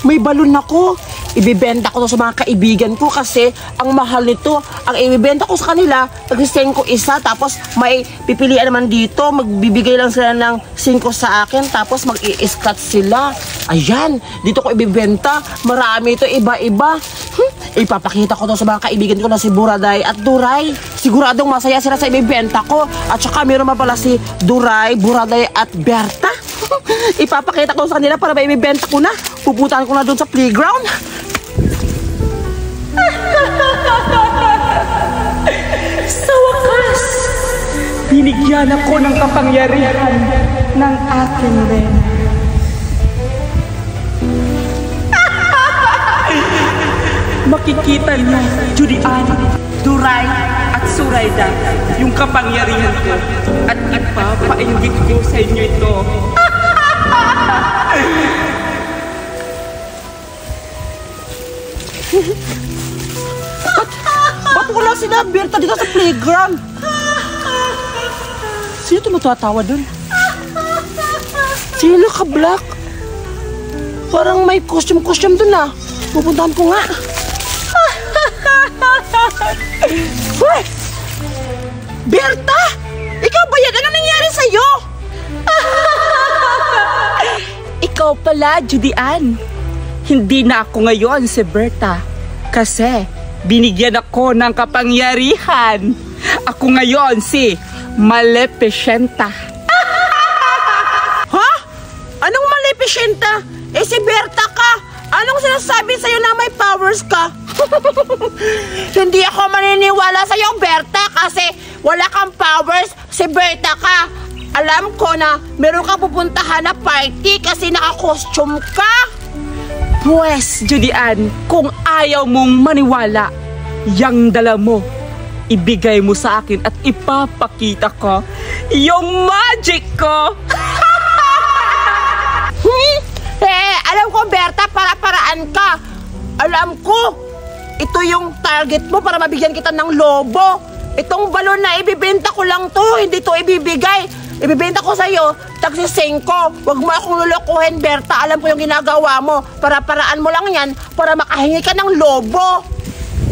may balon ako. Ibibenta ko to sa mga kaibigan ko kasi ang mahal nito. Ang ibibenta ko sa kanila, tag-5 isa, tapos may pipilian naman dito. Magbibigay lang sila ng 5 sa akin, tapos mag-i-scratch sila. Ayan, dito ko ibibenta. Marami ito, iba-iba. Ipapakita ko to sa mga kaibigan ko na si Buraday at Duray. Siguradong masaya sila sa ibibenta ko. At saka meron pa pala si Duray, Buraday at Berta. Ipapakita ko sa kanila para maibibenta ko na. Pupuntahan ko na doon sa playground. Sa wakas, binigyan ako ng kapangyarihan ng aking reyna. Makikita niyo, Judian, Duray at Surayda, yung kapangyarihan ko at ipapainggit ko sa inyo ito. Ba't wala sila Berta dito sa playground? Sino tumatawa dun? Sino naka-black? Parang may costume dun ah. Pupuntahan ko nga. Hoy! Berta! Ikaw ba yan? Ano nangyari sa'yo? Ikaw pala, Judian. Hindi na ako ngayon si Berta. Kasi binigyan ako ng kapangyarihan. Ako ngayon si Maleficenta. Ha? Anong Maleficenta? Eh si Berta ka. Anong sinasabi sa'yo na may powers ka? Hindi ako maniniwala sa'yo, Berta, kasi wala kang powers. Si Berta ka. Alam ko na meron kang pupuntahan na party kasi naka-costume ka. Pues, Judian, kung ayaw mong maniwala, yang dala mo, ibigay mo sa akin at ipapakita ko yung magic ko. Alam ko, Berta, para-paraan ka. Alam ko, ito yung target mo para mabigyan kita ng lobo. Itong balon na ibibenta ko lang to, hindi to ibibigay. Ibibenta ko sa'yo, tagsi-5. Huwag mo akong lulukuhin, Berta. Alam ko yung ginagawa mo. Para-paraan mo lang yan para makahingi ka ng lobo.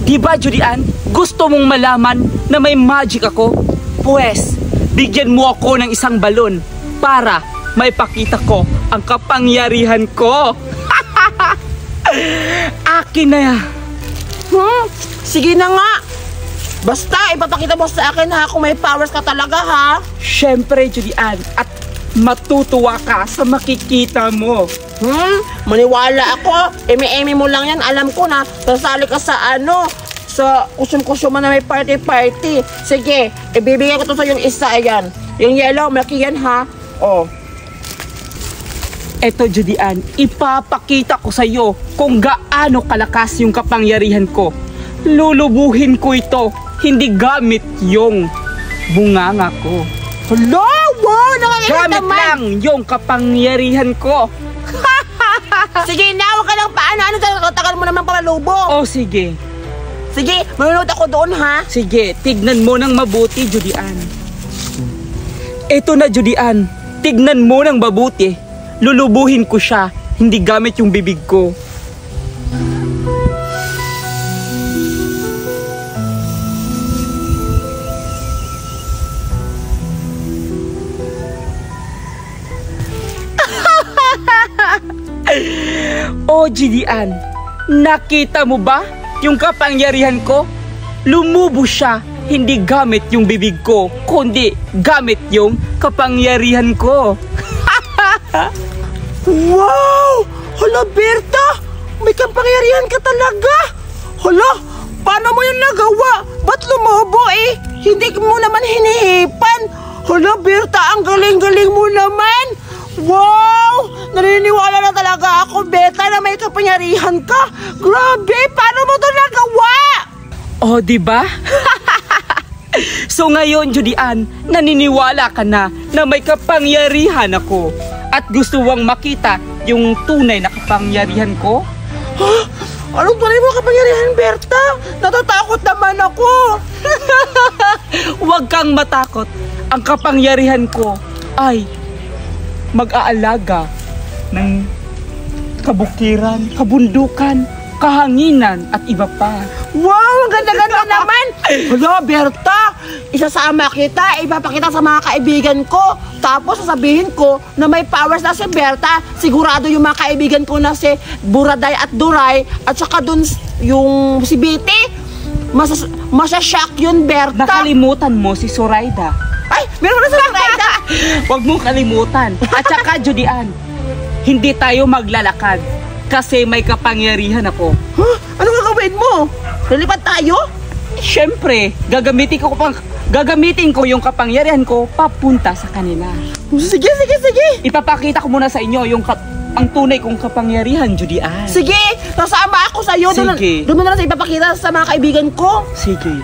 Diba, Judian? Gusto mong malaman na may magic ako? Pues, bigyan mo ako ng isang balon para maipakita ko ang kapangyarihan ko. Akin na yan. Sige na nga. Basta, ipapakita mo sa akin ha kung may powers ka talaga ha. Siyempre, Judian, at matutuwa ka sa makikita mo. Maniwala ako. Emi-emi mo lang yan. Alam ko na, sasali ka sa sa kusum-kusum na may party-party. Sige, ibibigay ko to sa yung isa. Ayan. Yung yellow, malaki yan ha. Oh. Eto, Judian, ipapakita ko sa iyo kung gaano kalakas yung kapangyarihan ko. Lulubuhin ko ito, hindi gamit yung bunganga ko. Hello! Wow! Nakakita gamit naman! lang yung kapangyarihan ko. Sige na, huwag ka lang paano. Tagal mo naman palalubo. Oh, sige. Sige, manunod ako doon ha. Sige, tignan mo ng mabuti, Judian. Eto na, Judian. Tignan mo ng mabuti. Lulubuhin ko siya, hindi gamit yung bibig ko. Oh, Judian, nakita mo ba yung kapangyarihan ko? Lumubo siya, hindi gamit yung bibig ko, kundi gamit yung kapangyarihan ko. Wow! Hala, Berta! May kapangyarihan ka talaga! Hala, paano mo yung nagawa? Ba't lumobo eh? Hindi mo naman hinihipan! Hala, Berta, ang galing-galing mo naman! Wow! Naniniwala na talaga ako, Berta, na may kapangyarihan ka! Grabe! Paano mo to nagawa? Oh, diba? So ngayon, Judian, naniniwala ka na may kapangyarihan ako. At gusto mong makita yung tunay na kapangyarihan ko? Huh? Anong tunay mo kapangyarihan, Berta? Natatakot naman ako. Huwag kang matakot. Ang kapangyarihan ko ay mag-aalaga ng kabukiran, kabundukan, kahanginan at iba pa. Wow, ang ganda-ganda naman. Hala, Berta, isasama kita, ipapakita sa mga kaibigan ko. Tapos sasabihin ko na may powers na si Berta. Sigurado yung mga kaibigan ko na si Buraday at Duray at saka dun yung si Betty. Masashock yun, Berta. Nakalimutan mo si Zoraida. Ay, meron na si Zoraida. Huwag mong kalimutan. At saka, Judian, hindi tayo maglalakad kasi may kapangyarihan ako. Huh? Anong gagawin mo? Lilipat tayo? Siyempre, gagamitin ko yung kapangyarihan ko papunta sa kanila. Sige. Ipapakita ko muna sa inyo ang tunay kong kapangyarihan, Judian. Sige, sasama ako sa'yo. Sige. Doon mo na lang sa ipapakita sa mga kaibigan ko. Sige.